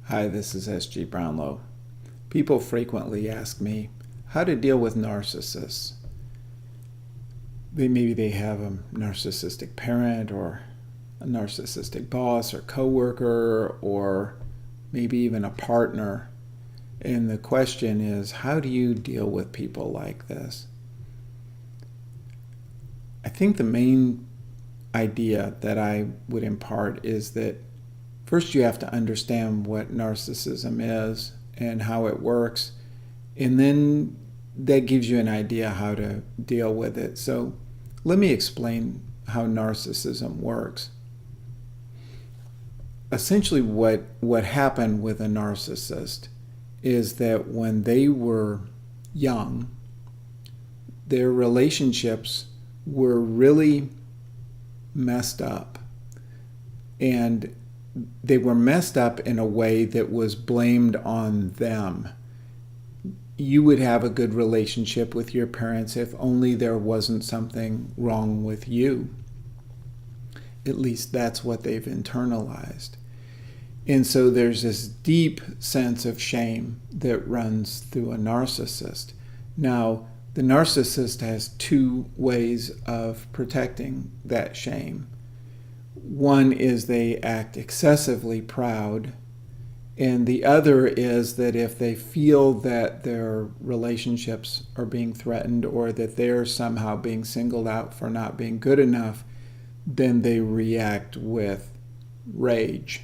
Hi, this is S.G. Brownlow. People frequently ask me how to deal with narcissists. Maybe they have a narcissistic parent or a narcissistic boss or coworker or maybe even a partner. And the question is, how do you deal with people like this? I think the main idea that I would impart is that first you have to understand what narcissism is and how it works, and then that gives you an idea how to deal with it. So let me explain how narcissism works. Essentially what happened with a narcissist is that when they were young, their relationships were really messed up. And they were messed up in a way that was blamed on them. You would have a good relationship with your parents if only there wasn't something wrong with you. At least that's what they've internalized. And so there's this deep sense of shame that runs through a narcissist. Now, the narcissist has two ways of protecting that shame. One is they act excessively proud, and the other is that if they feel that their relationships are being threatened or that they're somehow being singled out for not being good enough, then they react with rage.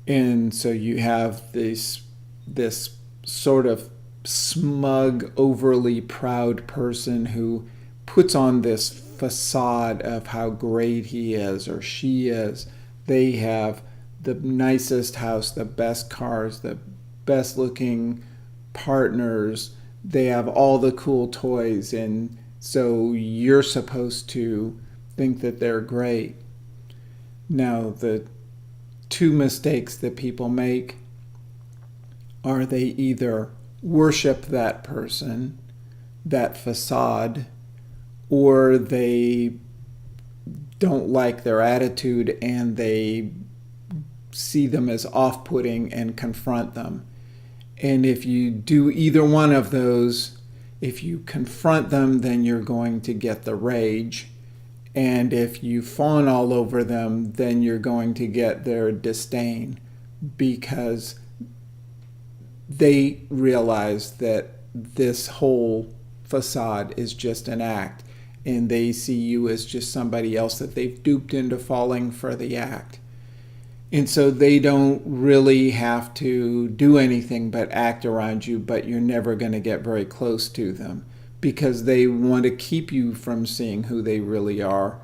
And so you have this sort of smug, overly proud person who puts on this facade of how great he is or she is. They have the nicest house, the best cars, the best looking partners. They have all the cool toys, and so you're supposed to think that they're great. Now, the two mistakes that people make are they either worship that person, that facade, or they don't like their attitude and they see them as off-putting and confront them. And if you do either one of those, if you confront them, then you're going to get the rage. And if you fawn all over them, then you're going to get their disdain, because they realize that this whole facade is just an act, and they see you as just somebody else that they've duped into falling for the act. And so they don't really have to do anything but act around you, but you're never going to get very close to them because they want to keep you from seeing who they really are,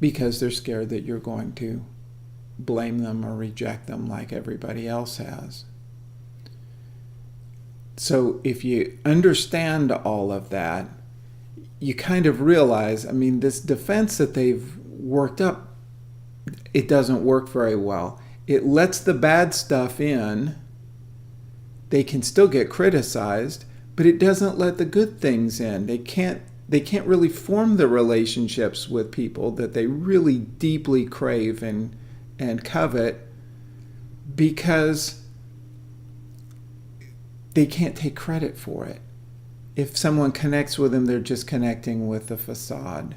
because they're scared that you're going to blame them or reject them like everybody else has. So if you understand all of that, you kind of realize, this defense that they've worked up, it doesn't work very well. It lets the bad stuff in. They can still get criticized, but it doesn't let the good things in. They can't really form the relationships with people that they really deeply crave and covet, because they can't take credit for it. If someone connects with them, they're just connecting with the facade.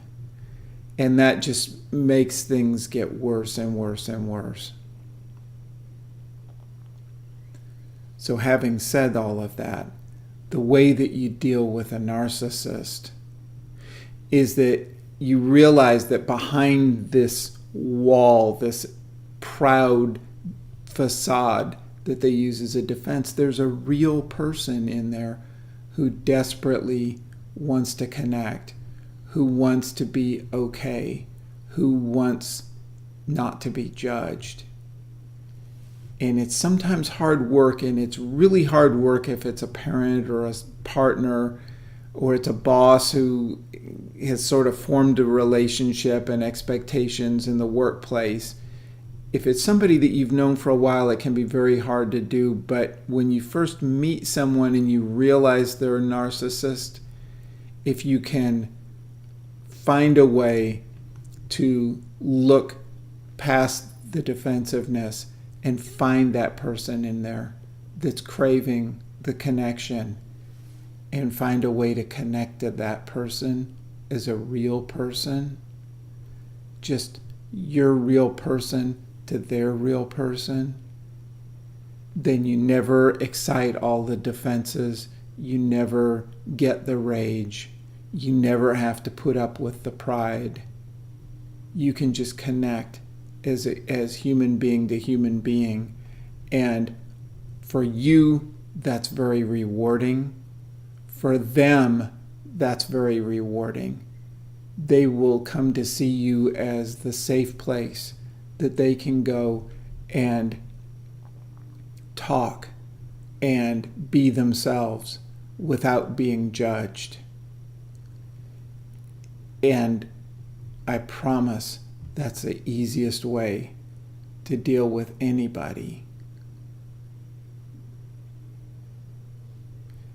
And that just makes things get worse and worse and worse. So having said all of that, the way that you deal with a narcissist is that you realize that behind this wall, this proud facade that they use as a defense, there's a real person in there who desperately wants to connect, who wants to be okay, who wants not to be judged. And it's sometimes hard work, and it's really hard work if it's a parent or a partner, or it's a boss who has sort of formed a relationship and expectations in the workplace. If it's somebody that you've known for a while, it can be very hard to do. But when you first meet someone and you realize they're a narcissist, if you can find a way to look past the defensiveness and find that person in there that's craving the connection, and find a way to connect to that person as a real person, just your real person to their real person, then you never excite all the defenses, you never get the rage, you never have to put up with the pride. You can just connect as human being to human being. And for you, that's very rewarding. For them, that's very rewarding. They will come to see you as the safe place that they can go and talk and be themselves without being judged. And I promise that's the easiest way to deal with anybody.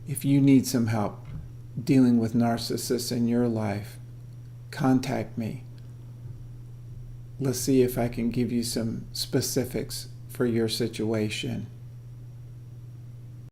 If you need some help dealing with narcissists in your life, contact me. Let's see if I can give you some specifics for your situation.